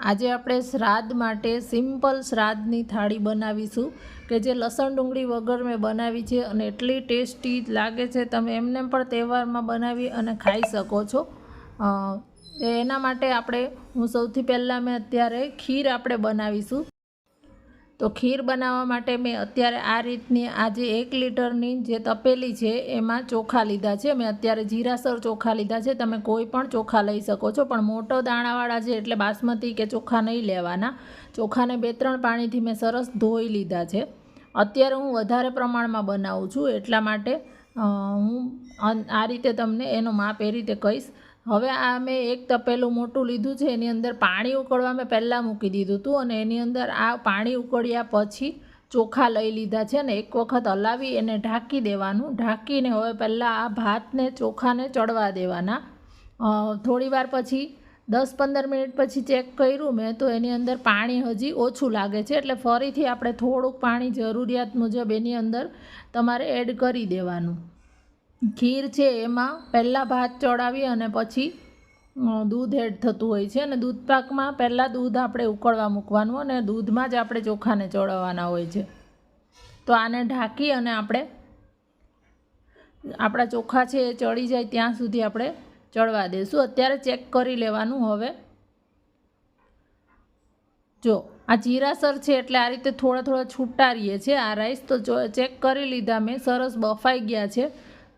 આજે આપણે શ્રાદ્ધ માટે સિમ્પલ શ્રાદ્ધની થાળી બનાવીશું કે જે લસણ ડુંગળી વગર મેં બનાવી છે અને એટલી ટેસ્ટી લાગે છે. તમે એમને પણ તહેવારમાં બનાવી અને ખાઈ શકો છો. એના માટે હું સૌથી પહેલાં અત્યારે ખીર આપણે બનાવીશું. તો ખીર બનાવવા માટે મેં અત્યારે આ રીતની આજે 1 લીટરની જે તપેલી છે એમાં ચોખા લીધા છે. મેં અત્યારે જીરાસર ચોખા લીધા છે. તમે કોઈ પણ ચોખા લઈ શકો છો, પણ મોટો દાણાવાળા છે એટલે બાસમતી કે ચોખા નહીં લેવાના. ચોખાને 2-3 પાણીથી મેં સરસ ધોઈ લીધા છે. અત્યારે હું વધારે પ્રમાણમાં બનાવું છું એટલા માટે હું આ રીતે તમને એનો માપ એ રીતે કહીશ. હવે આ મેં એક તપેલું મોટું લીધું છે. એની અંદર પાણી ઉકળવા મેં પહેલાં મૂકી દીધું હતું અને એની અંદર આ પાણી ઉકળ્યા પછી ચોખા લઈ લીધા છે અને એક વખત હલાવી એને ઢાંકી દેવાનું. ઢાંકીને હવે પહેલાં આ ભાતને ચોખાને ચડવા દેવાના. થોડી વાર પછી 10-15 મિનિટ પછી ચેક કર્યું મેં તો એની અંદર પાણી હજી ઓછું લાગે છે, એટલે ફરીથી આપણે થોડુંક પાણી જરૂરિયાત મુજબ એની અંદર તમારે એડ કરી દેવાનું. ખીર છે એમાં પહેલાં ભાત ચડાવી અને પછી દૂધ એડ થતું હોય છે અને દૂધ પાકમાં પહેલાં દૂધ આપણે ઉકળવા મૂકવાનું અને દૂધમાં જ આપણે ચોખાને ચડાવવાના હોય છે. તો આને ઢાંકી અને આપણા ચોખા છે એ ચડી જાય ત્યાં સુધી આપણે ચડવા દઈશું. અત્યારે ચેક કરી લેવાનું. હવે જો આ જીરાસર છે એટલે આ રીતે થોડા છૂટા રહીએ છે આ રાઈસ. તો ચેક કરી લીધા મેં, સરસ બફાઈ ગયા છે.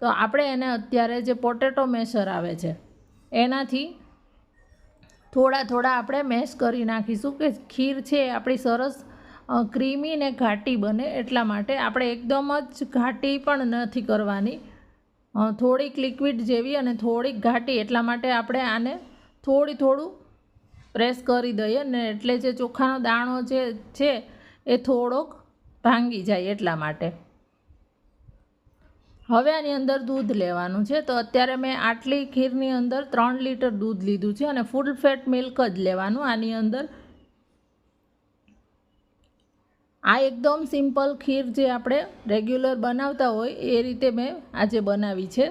તો આપણે એને અત્યારે જે પોટેટો મેશર આવે છે એનાથી થોડા આપણે મેશ કરી નાખીશું કે ખીર છે આપણી સરસ ક્રીમી ને ઘાટી બને. એટલા માટે આપણે એકદમ જ ઘાટી પણ નથી કરવાની, થોડીક લિક્વિડ જેવી અને થોડીક ઘાટી. એટલા માટે આપણે આને થોડું પ્રેસ કરી દઈએ ને એટલે જે ચોખાનો દાણો જે છે એ થોડોક ભાંગી જાય એટલા માટે. હવે આની અંદર દૂધ લેવાનું છે. તો અત્યારે મેં આટલી ખીરની અંદર 3 લીટર દૂધ લીધું છે અને ફૂલ ફેટ મિલ્ક જ લેવાનું આની અંદર. આ એકદમ સિમ્પલ ખીર જે આપણે રેગ્યુલર બનાવતા હોય એ રીતે મેં આજે બનાવી છે.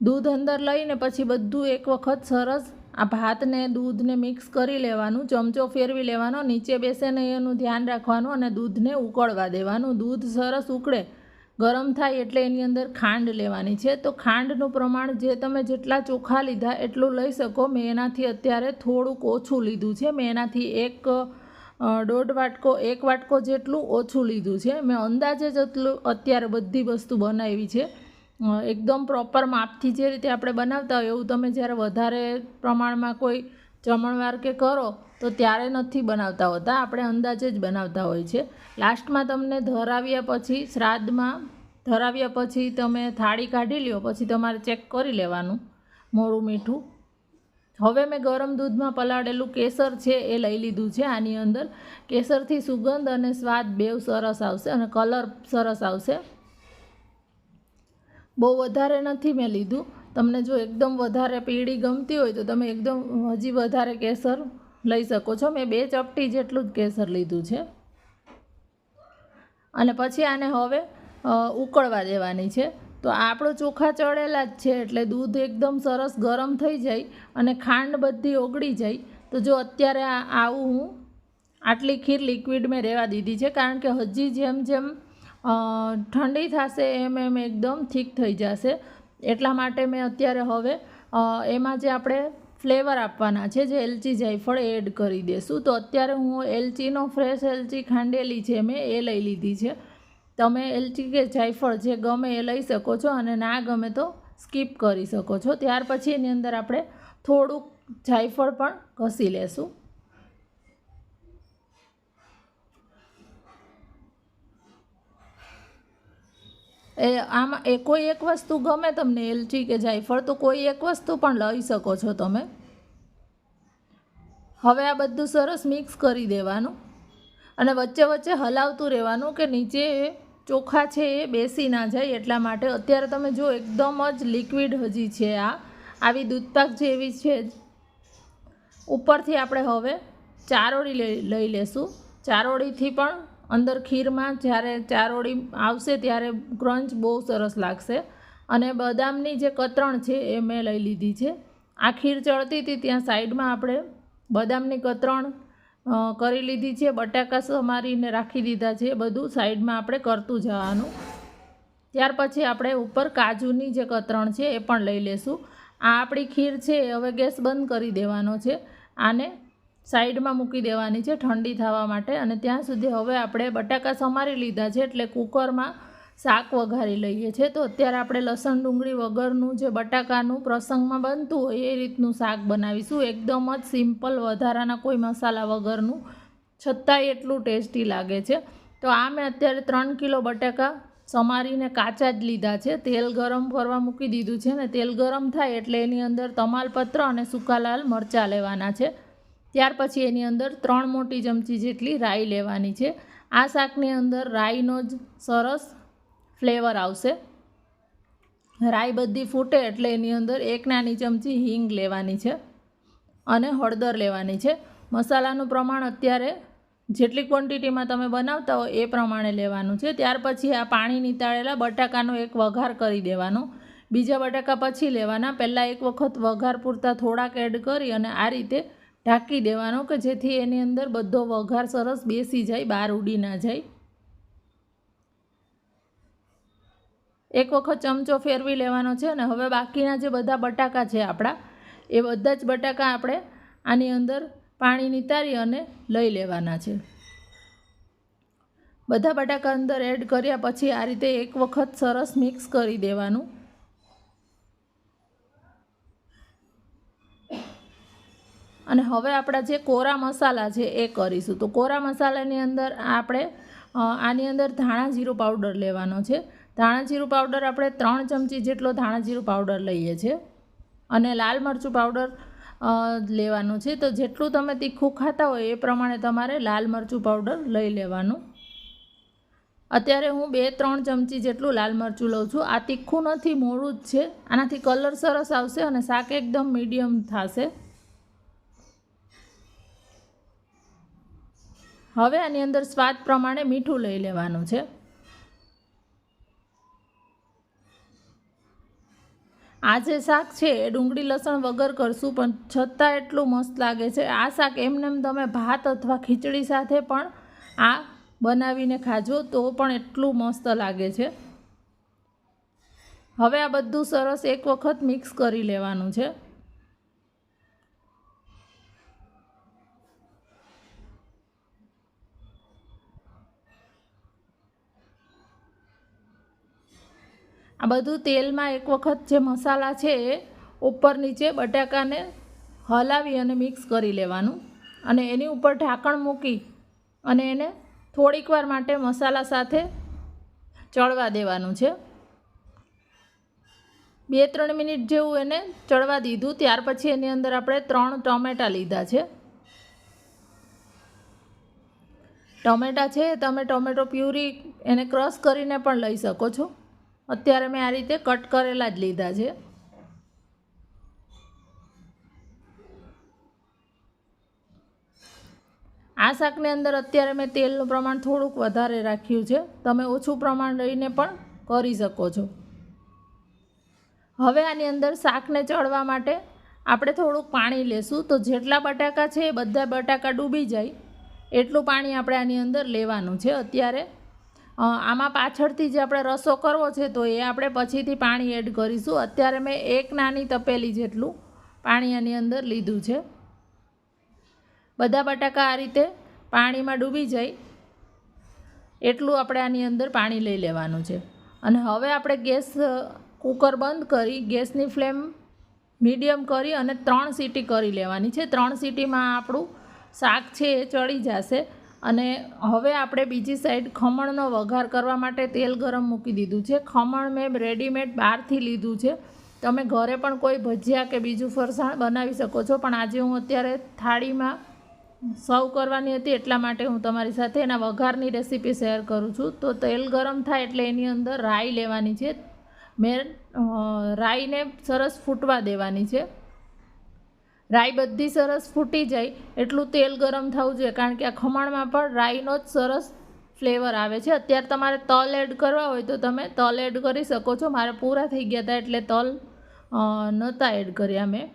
દૂધ અંદર લઈને પછી બધું એક વખત સરસ આ ભાતને દૂધને મિક્સ કરી લેવાનું, ચમચો ફેરવી લેવાનો, નીચે બેસે નહીં એનું ધ્યાન રાખવાનું અને દૂધને ઉકળવા દેવાનું. દૂધ સરસ ઉકળે, ગરમ થાય એટલે એની અંદર ખાંડ લેવાની છે. તો ખાંડનું પ્રમાણ જે તમે જેટલા ચોખા લીધા એટલું લઈ શકો. મેં એનાથી અત્યારે થોડુંક ઓછું લીધું છે. મેં એનાથી 1 વાટકો જેટલું ઓછું લીધું છે. મેં અંદાજે જેટલું અત્યારે બધી વસ્તુ બનાવી છે. એકદમ પ્રોપર માપથી જે રીતે આપણે બનાવતા હોય એવું તમે જ્યારે વધારે પ્રમાણમાં કોઈ જમણવાર કે કરો તો ત્યારે નથી બનાવતા હોતા. આપણે અંદાજે જ બનાવતા હોય છે. લાસ્ટમાં તમને શ્રાદ્ધમાં ધરાવ્યા પછી તમે થાળી કાઢી લ્યો પછી તમારે ચેક કરી લેવાનું મોળું મીઠું. હવે મેં ગરમ દૂધમાં પલાળેલું કેસર છે એ લઈ લીધું છે. આની અંદર કેસરથી સુગંધ અને સ્વાદ બેવ સરસ આવશે અને કલર સરસ આવશે. બહુ વધારે નથી મેં લીધું. તમને જો એકદમ વધારે પીળી ગમતી હોય તો તમે એકદમ હજી વધારે કેસર લઈ શકો છો. મેં 2 ચપટી જેટલું જ કેસર લીધું છે અને પછી આને હવે ઉકળવા દેવાની છે. તો આપણો ચોખા ચડેલા જ છે એટલે દૂધ એકદમ સરસ ગરમ થઈ જાય અને ખાંડ બધી ઓગળી જાય. તો જો અત્યારે હું આટલી ખીર લિક્વિડ મેં રહેવા દીધી છે કારણ કે હજી જેમ ઠંડી થશે એમ એકદમ થીક થઈ જશે. એટલા માટે મેં અત્યારે હવે એમાં જે આપણે ફ્લેવર આપવાના છે જે એલચી જાયફળ એડ કરી દઈશું. તો અત્યારે હું ફ્રેશ એલચી ખાંડેલી છે મેં એ લઈ લીધી છે. તમે એલચી કે જાયફળ જે ગમે એ લઈ શકો છો અને ના ગમે તો સ્કીપ કરી શકો છો. ત્યાર પછી એની અંદર આપણે થોડુંક જાયફળ પણ ઘસી લેશું. આમાં કોઈ એક વસ્તુ ગમે તમને એલચી કે જાયફળ તો કોઈ એક વસ્તુ પણ લઈ શકો છો તમે. હવે આ બધું સરસ મિક્સ કરી દેવાનું અને વચ્ચે હલાવતું રહેવાનું કે નીચે ચોખા છે એ બેસી ના જાય. એટલા માટે અત્યારે તમે જો એકદમ જ લિક્વિડ હજી છે, આવી દૂધપાક જેવી છે જ. ઉપરથી આપણે હવે ચારોળી લઈ લેશું. ચારોળીથી પણ અંદર ખીરમાં જ્યારે ચારોળી આવશે ત્યારે ક્રંચ બહુ સરસ લાગશે. અને બદામની જે કતરણ છે એ મેં લઈ લીધી છે. આ ખીર ચડતી હતી ત્યાં સાઈડમાં આપણે બદામની કતરણ કરી લીધી છે, બટાકા સમારીને રાખી દીધા છે, બધું સાઈડમાં આપણે કરતું જવાનું. ત્યાર પછી આપણે ઉપર કાજુની જે કતરણ છે એ પણ લઈ લેશું. આ આપણી ખીર છે હવે ગેસ બંધ કરી દેવાનો છે, આને સાઈડમાં મૂકી દેવાની છે ઠંડી થવા માટે. અને ત્યાં સુધી હવે આપણે બટાકા સમારી લીધા છે એટલે કુકરમાં શાક વઘારી લઈએ છીએ. તો અત્યારે આપણે લસણ ડુંગળી વગરનું જે બટાકાનું પ્રસંગમાં બનતું હોય એ રીતનું શાક બનાવીશું. એકદમ જ સિમ્પલ, વધારાના કોઈ મસાલા વગરનું, છતાંય એટલું ટેસ્ટી લાગે છે. તો આ મેં અત્યારે 3 કિલો બટાકા સમારીને કાચા જ લીધા છે. તેલ ગરમ કરવા મૂકી દીધું છે ને તેલ ગરમ થાય એટલે એની અંદર તમાલપત્ર અને સૂકા લાલ મરચાં લેવાના છે. ત્યાર પછી એની અંદર 3 મોટી ચમચી જેટલી રાઈ લેવાની છે. આ શાકની અંદર રાઈનો જ સરસ ફ્લેવર આવશે. રાઈ બધી ફૂટે એટલે એની અંદર 1 નાની ચમચી હિંગ લેવાની છે અને હળદર લેવાની છે. મસાલાનું પ્રમાણ અત્યારે જેટલી ક્વોન્ટિટીમાં તમે બનાવતા હો એ પ્રમાણે લેવાનું છે. ત્યાર પછી આ પાણી નીતાળેલા બટાકાનો એક વઘાર કરી દેવાનો. બીજા બટાકા પછી લેવાના. પહેલાં એક વખત વઘાર પૂરતા થોડાક એડ કરી અને આ રીતે ઢાંકી દેવાનો કે જેથી એની અંદર બધો વઘાર સરસ બેસી જાય, બહાર ઉડી ના જાય. એક વખત ચમચો ફેરવી લેવાનો છે. અને હવે બાકીના જે બધા બટાકા છે આપણા, એ બધા જ બટાકા આપણે આની અંદર પાણી નીતારી અને લઈ લેવાના છે. બધા બટાકા અંદર એડ કર્યા પછી આ રીતે એક વખત સરસ મિક્સ કરી દેવાનું. અને હવે આપણા જે કોરા મસાલા છે એ કરીશું. તો કોરા મસાલાની અંદર આપણે આની અંદર ધાણા જીરું પાવડર લેવાનો છે. ધાણા જીરું પાવડર આપણે 3 ચમચી જેટલો ધાણા જીરું પાવડર લઈએ છીએ. અને લાલ મરચું પાવડર લેવાનું છે. તો જેટલું તમે તીખું ખાતા હોય એ પ્રમાણે તમારે લાલ મરચું પાવડર લઈ લેવાનું. અત્યારે હું 2-3 ચમચી જેટલું લાલ મરચું લઉં છું. આ તીખું નથી, મોળું જ છે. આનાથી કલર સરસ આવશે અને શાક એકદમ મીડિયમ થશે. હવે આની અંદર સ્વાદ પ્રમાણે મીઠું લઈ લેવાનું છે. આ જે શાક છે એ ડુંગળી લસણ વગર કરશું, પણ છતાં એટલું મસ્ત લાગે છે. આ શાક એમને તમે ભાત અથવા ખીચડી સાથે પણ આ બનાવીને ખાજો તો પણ એટલું મસ્ત લાગે છે. હવે આ બધું સરસ એક વખત મિક્સ કરી લેવાનું છે. આ બધું તેલમાં એક વખત જે મસાલા છે એ ઉપર નીચે બટાકાને હલાવી અને મિક્સ કરી લેવાનું. અને એની ઉપર ઢાંકણ મૂકી અને એને થોડીક વાર માટે મસાલા સાથે ચડવા દેવાનું છે. 2-3 મિનિટ જેવું એને ચડવા દીધું. ત્યાર પછી એની અંદર આપણે 3 ટમેટાં લીધા છે. ટમેટાં છે તમે ટમેટો પ્યુરી એને ક્રશ કરીને પણ લઈ શકો છો. અત્યારે મેં આ રીતે કટ કરેલા જ લીધા છે. આ શાકની અંદર અત્યારે મેં તેલનું પ્રમાણ થોડુંક વધારે રાખ્યું છે. તમે ઓછું પ્રમાણ લઈને પણ કરી શકો છો. હવે આની અંદર શાકને ચડવા માટે આપણે થોડુંક પાણી લેશું. તો જેટલા બટાકા છે એ બધા બટાકા ડૂબી જાય એટલું પાણી આપણે આની અંદર લેવાનું છે. અત્યારે આમાં પાછળથી જે આપણે રસો કરવો છે તો એ આપણે પછીથી પાણી એડ કરીશું. અત્યારે મેં 1 નાની તપેલી જેટલું પાણી આની અંદર લીધું છે. બધા બટાકા આ રીતે પાણીમાં ડૂબી જાય એટલું આપણે આની અંદર પાણી લઈ લેવાનું છે. અને હવે આપણે ગેસ કુકર બંધ કરી ગેસની ફ્લેમ મીડિયમ કરી અને 3 સીટી કરી લેવાની છે. 3 સીટીમાં આપણું શાક છે એ ચડી જશે. અને હવે આપણે બીજી સાઈડ ખમણનો વઘાર કરવા માટે તેલ ગરમ મૂકી દીધું છે. ખમણ મેં રેડીમેડ બહારથી લીધું છે. તમે ઘરે પણ કોઈ ભજીયા કે બીજું ફરસાણ બનાવી શકો છો, પણ આજે હું અત્યારે થાળીમાં સર્વ કરવાની હતી એટલા માટે હું તમારી સાથે એના વઘારની રેસીપી શેર કરું છું. તો તેલ ગરમ થાય એટલે એની અંદર રાઈ લેવાની છે. મેં રાઈને સરસ ફૂટવા દેવાની છે. રાઈ બધી સરસ ફૂટી જાય એટલું તેલ ગરમ થવું જોઈએ, કારણ કે આ ખમણમાં પણ રાઈનો જ સરસ ફ્લેવર આવે છે. અત્યારે તમારે તલ એડ કરવા હોય તો તમે તલ એડ કરી શકો છો. મારે પૂરા થઈ ગયા હતા એટલે તલ નહોતા એડ કર્યા મેં.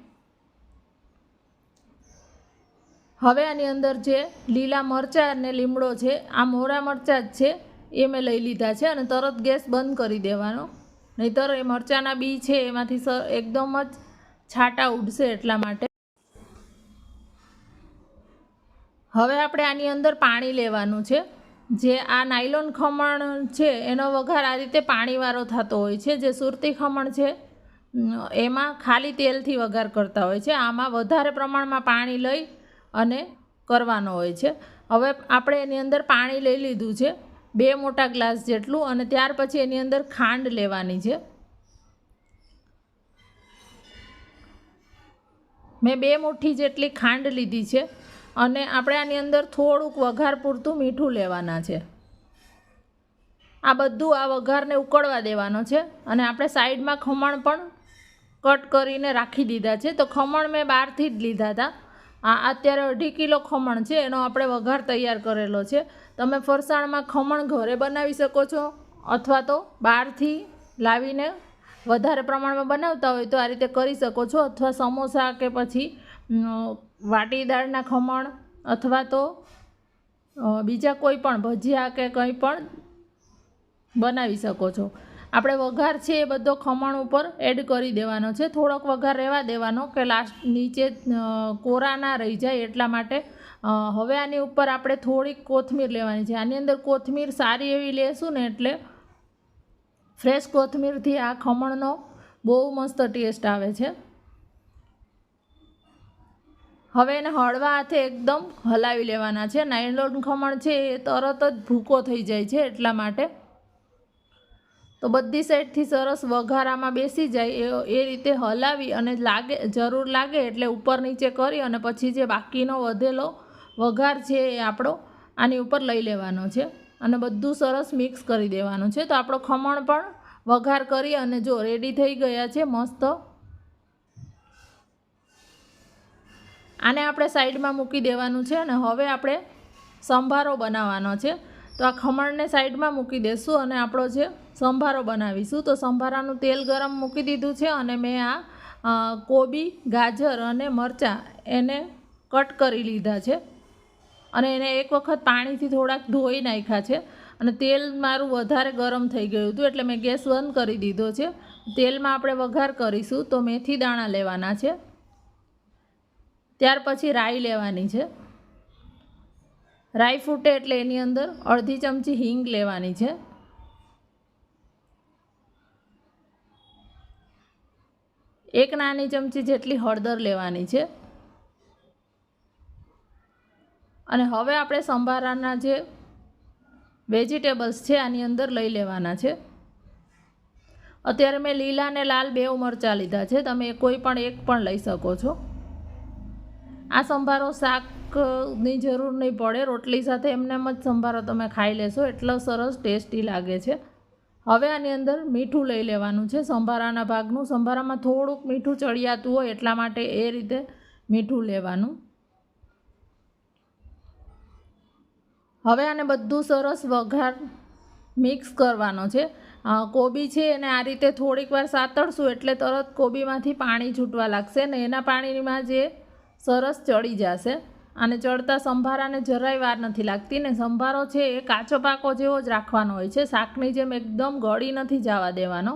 હવે આની અંદર જે લીલા મરચાં અને લીમડો છે, આ મોરા મરચાં જ છે, એ મેં લઈ લીધા છે અને તરત ગેસ બંધ કરી દેવાનો, નહીંતર એ મરચાંના બી છે એમાંથી એકદમ જ છાંટા ઉડશે એટલા માટે. હવે આપણે આની અંદર પાણી લેવાનું છે. જે આ નાયલોન ખમણ છે એનો વઘાર આ રીતે પાણીવાળો થતો હોય છે. જે સુરતી ખમણ છે એમાં ખાલી તેલથી વઘાર કરતા હોય છે. આમાં વધારે પ્રમાણમાં પાણી લઈ અને કરવાનો હોય છે. હવે આપણે એની અંદર પાણી લઈ લીધું છે 2 મોટા ગ્લાસ જેટલું, અને ત્યાર પછી એની અંદર ખાંડ લેવાની છે. મેં 2 મુઠ્ઠી જેટલી ખાંડ લીધી છે અને આપણે આની અંદર થોડુંક વઘાર પૂરતું મીઠું લેવાના છે. આ બધું આ વઘારને ઉકળવા દેવાનો છે. અને આપણે સાઈડમાં ખમણ પણ કટ કરીને રાખી દીધા છે. તો ખમણ મેં બહારથી જ લીધા હતા. આ અત્યારે 2.5 કિલો ખમણ છે, એનો આપણે વઘાર તૈયાર કરેલો છે. તમે ફરસાણમાં ખમણ ઘરે બનાવી શકો છો, અથવા તો બહારથી લાવીને વધારે પ્રમાણમાં બનાવતા હોય તો આ રીતે કરી શકો છો. અથવા સમોસા કે પછી વાટી દાળના ખમણ, અથવા તો બીજા કોઈ પણ ભજીયા કે કંઈ પણ બનાવી શકો છો. આપણે વઘાર છે એ બધો ખમણ ઉપર એડ કરી દેવાનો છે. થોડોક વઘાર રહેવા દેવાનો કે લાસ્ટ નીચે કોરા ના રહી જાય એટલા માટે. હવે આની ઉપર આપણે થોડીક કોથમીર લેવાની છે. આની અંદર કોથમીર સારી એવી લેશું ને એટલે ફ્રેશ કોથમીરથી આ ખમણનો બહુ મસ્ત ટેસ્ટ આવે છે. હવે એને હળવા હાથે એકદમ હલાવી લેવાના છે. નાયલોન ખમણ છે એ તરત જ ભૂકો થઈ જાય છે એટલા માટે. તો બધી સાઈડથી સરસ વઘારામાં બેસી જાય એ રીતે હલાવી અને જરૂર લાગે એટલે ઉપર નીચે કરી અને પછી જે બાકીનો વધેલો વઘાર છે એ આપણો આની ઉપર લઈ લેવાનો છે અને બધું સરસ મિક્સ કરી દેવાનું છે. તો આપણો ખમણ પણ વઘાર કરી અને જો રેડી થઈ ગયા છે મસ્ત. આને આપણે સાઈડમાં મૂકી દેવાનું છે અને હવે આપણે સંભારો બનાવવાનો છે. તો આ ખમણને સાઈડમાં મૂકી દેશું અને આપણો જે સંભારો બનાવીશું. તો સંભારાનું તેલ ગરમ મૂકી દીધું છે અને મેં આ કોબી, ગાજર અને મરચાં એને કટ કરી લીધા છે અને એને એક વખત પાણીથી થોડાક ધોઈ નાખ્યા છે. અને તેલ મારું વધારે ગરમ થઈ ગયું હતું એટલે મેં ગેસ બંધ કરી દીધો છે. તેલમાં આપણે વઘાર કરીશું. તો મેથી દાણા લેવાના છે, ત્યાર પછી રાઈ લેવાની છે. રાઈ ફૂટે એટલે એની અંદર અડધી ચમચી હિંગ લેવાની છે. એક નાની ચમચી જેટલી હળદર લેવાની છે. અને હવે આપણે સંભારાના જે વેજીટેબલ્સ છે આની અંદર લઈ લેવાના છે. અત્યારે મેં લીલા અને લાલ 2 મરચાં લીધા છે. તમે કોઈ પણ એક પણ લઈ શકો છો. આ સંભારો શાકની જરૂર નહીં પડે, રોટલી સાથે એમનેમ જ સંભારો તમે ખાઈ લેશો, એટલો સરસ ટેસ્ટી લાગે છે. હવે આની અંદર મીઠું લઈ લેવાનું છે સંભારાના ભાગનું. સંભારામાં થોડુંક મીઠું ચડિયાતું હોય એટલા માટે એ રીતે મીઠું લેવાનું. હવે આને બધું સરસ વઘાર મિક્સ કરવાનો છે. કોબી છે એને આ રીતે થોડીક વાર સાતળશું એટલે તરત કોબીમાંથી પાણી છૂટવા લાગશે ને એના પાણીમાં જે સરસ ચડી જશે. અને ચડતા સંભારાને જરાય વાર નથી લાગતી ને સંભારો છે એ કાચો પાકો જેવો જ રાખવાનો હોય છે. શાકની જેમ એકદમ ગળી નથી જવા દેવાનો.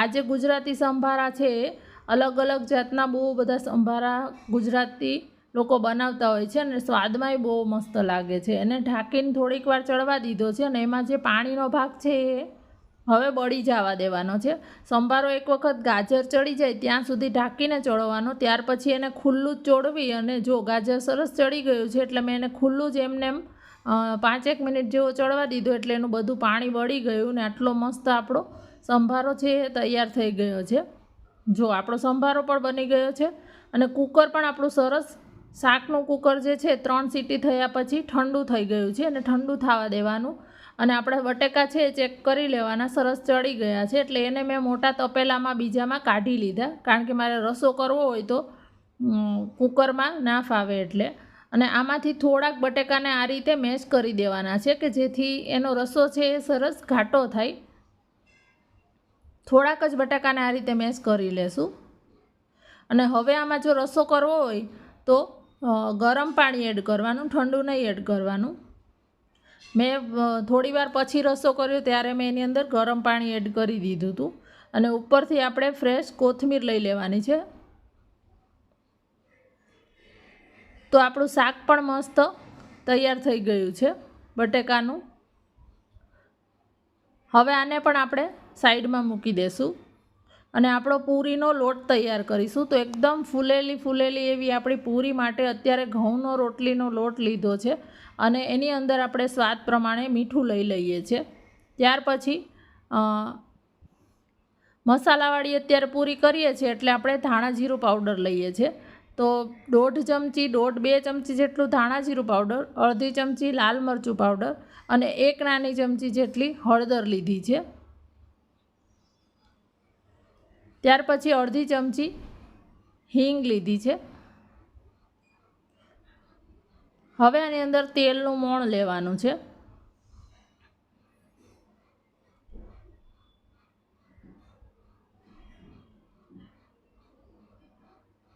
આજે ગુજરાતી સંભારા છે એ અલગ અલગ જાતના બહુ બધા સંભારા ગુજરાતી લોકો બનાવતા હોય છે અને સ્વાદમાંય બહુ મસ્ત લાગે છે. એને ઢાંકીને થોડીક વાર ચડવા દીધો છે અને એમાં જે પાણીનો ભાગ છે એ હવે બળી જવા દેવાનો છે. સંભારો એક વખત ગાજર ચડી જાય ત્યાં સુધી ઢાંકીને ચડવાનો. ત્યાર પછી એને ખુલ્લું જ ચોળવી અને જો ગાજર સરસ ચડી ગયું છે એટલે મેં એને ખુલ્લું જ એમને 5-1 મિનિટ જેવો ચડવા દીધો એટલે એનું બધું પાણી બળી ગયું ને આટલો મસ્ત આપણો સંભારો છે એ તૈયાર થઈ ગયો છે. જો આપણો સંભારો પણ બની ગયો છે અને કૂકર પણ આપણું સરસ, શાકનું કૂકર જે છે 3 સીટી થયા પછી ઠંડુ થઈ ગયું છે અને ઠંડુ થવા દેવાનું. અને આપણા બટેકા છે એ ચેક કરી લેવાના, સરસ ચડી ગયા છે એટલે એને મેં મોટા તપેલામાં બીજામાં કાઢી લીધા, કારણ કે મારે રસો કરવો હોય તો કૂકરમાં ના ફાવે એટલે. અને આમાંથી થોડાક બટેકાને આ રીતે મેશ કરી દેવાના છે કે જેથી એનો રસો છે એ સરસ ઘાટો થાય. થોડાક જ બટાકાને આ રીતે મેશ કરી લેશું. અને હવે આમાં જો રસો કરવો હોય તો ગરમ પાણી એડ કરવાનું, ઠંડુ નહીં એડ કરવાનું. મેં થોડી વાર પછી રસો કર્યો ત્યારે મેં એની અંદર ગરમ પાણી એડ કરી દીધું હતું. અને ઉપરથી આપણે ફ્રેશ કોથમીર લઈ લેવાની છે. તો આપણું શાક પણ મસ્ત તૈયાર થઈ ગયું છે બટેકાનું. હવે આને પણ આપણે સાઈડમાં મૂકી દઈશું અને આપણો પૂરીનો લોટ તૈયાર કરીશું. તો એકદમ ફૂલેલી એવી આપણી પૂરી માટે અત્યારે ઘઉંનો રોટલીનો લોટ લીધો છે અને એની અંદર આપણે સ્વાદ પ્રમાણે મીઠું લઈ લઈએ છીએ. ત્યાર પછી મસાલાવાળી અત્યારે પૂરી કરીએ છીએ એટલે આપણે ધાણા જીરું પાવડર લઈએ છીએ. તો 1.5 ચમચી 2 ચમચી જેટલું ધાણા જીરું પાવડર, અડધી ચમચી લાલ મરચું પાવડર અને 1 નાની ચમચી જેટલી હળદર લીધી છે. ત્યાર પછી અડધી ચમચી હિંગ લીધી છે. હવે આની અંદર તેલનું મોણ લેવાનું છે.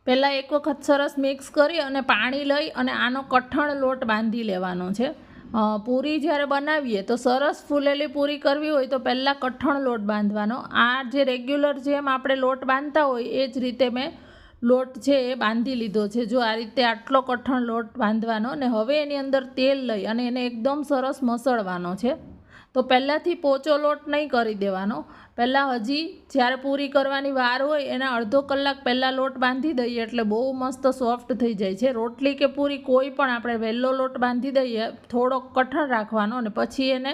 પહેલાં એક વખત સરસ મિક્સ કરી અને પાણી લઈ અને આનો કઠણ લોટ બાંધી લેવાનો છે. પૂરી જ્યારે બનાવીએ તો સરસ ફૂલેલી પૂરી કરવી હોય તો પહેલાં કઠણ લોટ બાંધવાનો. આ જે રેગ્યુલર જેમ આપણે લોટ બાંધતા હોય એ જ રીતે મેં લોટ છે એ બાંધી લીધો છે. જો આ રીતે આટલો કઠણ લોટ બાંધવાનો અને હવે એની અંદર તેલ લઈ અને એને એકદમ સરસ મસળવાનો છે. તો પહેલાંથી પોચો લોટ નહીં કરી દેવાનો. પહેલાં હજી જ્યારે પૂરી કરવાની વાર હોય એના અડધો કલાક પહેલાં લોટ બાંધી દઈએ એટલે બહુ મસ્ત સોફ્ટ થઈ જાય છે. રોટલી કે પૂરી કોઈ પણ આપણે વહેલો લોટ બાંધી દઈએ, થોડોક કઠણ રાખવાનો અને પછી એને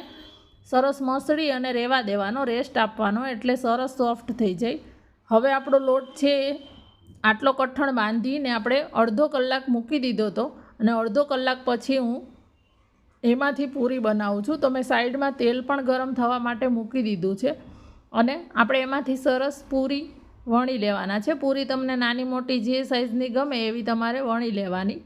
સરસ મસળી અને રહેવા દેવાનો, રેસ્ટ આપવાનો એટલે સરસ સોફ્ટ થઈ જાય. હવે આપણો લોટ છે આટલો કઠણ બાંધીને આપણે અડધો કલાક મૂકી દીધો હતો અને અડધો કલાક પછી હું એમાંથી પૂરી બનાવું છું. તો મેં સાઈડમાં તેલ પણ ગરમ થવા માટે મૂકી દીધું છે અને આપણે એમાંથી સરસ પૂરી વણી લેવાના છે. પૂરી તમને નાની મોટી જે સાઈઝની ગમે એવી તમારે વણી લેવાની.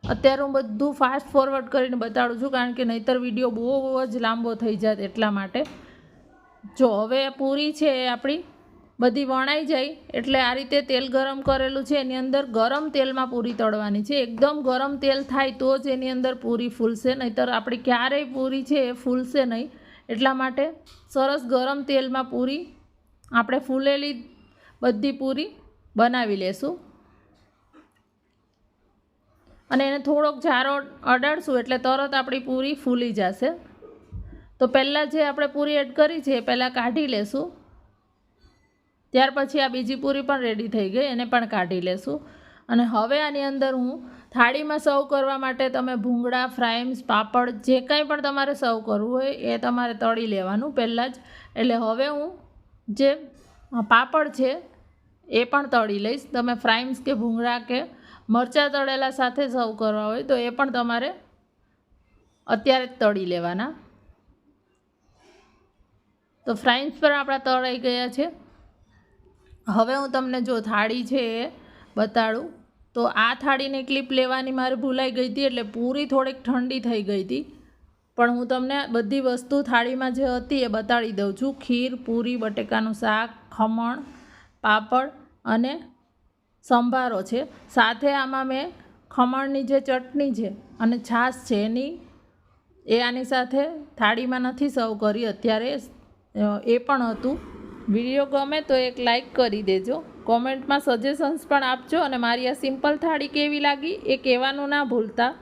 અત્યારે હું બધું ફાસ્ટ ફોરવર્ડ કરીને બતાડું છું કારણ કે નહીંતર વિડીયો બહુ જ લાંબો થઈ જાય એટલા માટે. જો હવે પૂરી છે એ આપણી બધી વણાઈ જાય એટલે આ રીતે તેલ ગરમ કરેલું છે એની અંદર ગરમ તેલમાં પૂરી તળવાની છે. એકદમ ગરમ તેલ થાય તો જ એની અંદર પૂરી ફૂલશે, નહીંતર આપણી ક્યારેય પૂરી છે એ ફૂલશે નહીં. એટલા માટે સરસ ગરમ તેલમાં પૂરી આપણે ફૂલેલી બધી પૂરી બનાવી લેશું અને એને થોડોક જારો અડાડશું એટલે તરત આપણી પૂરી ફૂલી જશે. તો પહેલાં જે આપણે પૂરી એડ કરી છે એ પહેલાં કાઢી લેશું. ત્યાર પછી આ બીજી પૂરી પણ રેડી થઈ ગઈ, એને પણ કાઢી લેશું. અને હવે આની અંદર હું થાળીમાં સર્વ કરવા માટે તમે ભૂંગળા, ફ્રાઈમ્સ, પાપડ જે કાંઈ પણ તમારે સર્વ કરવું હોય એ તમારે તળી લેવાનું પહેલાં જ. એટલે હવે હું જે પાપડ છે એ પણ તળી લઈશ. તમે ફ્રાઈમ્સ કે ભૂંગળા કે મરચાં તળેલા સાથે સર્વ કરવા હોય તો એ પણ તમારે અત્યારે જ તળી લેવાના. તો ફ્રાઈમ્સ પણ આપણા તળાઈ ગયા છે. હવે હું તમને જો થાળી છે એ બતાડું. તો આ થાળીની ક્લિપ લેવાની મારે ભૂલાઈ ગઈ હતી એટલે પૂરી થોડીક ઠંડી થઈ ગઈ હતી. પણ હું તમને બધી વસ્તુ થાળીમાં જે હતી એ બતાડી દઉં છું. ખીર, પૂરી, બટેકાનું શાક, ખમણ, પાપડ અને સંભારો છે. સાથે આમાં મેં ખમણની જે ચટણી છે અને છાશ છે એ આની સાથે થાળીમાં નથી સર્વ કરી અત્યારે, એ પણ હતું. વિડીયો ગમે તો એક લાઈક કરી દેજો, કોમેન્ટમાં સજેશન્સ પણ આપજો અને મારી આ સિમ્પલ થાળી કેવી લાગી એ કહેવાનું ના ભૂલતા.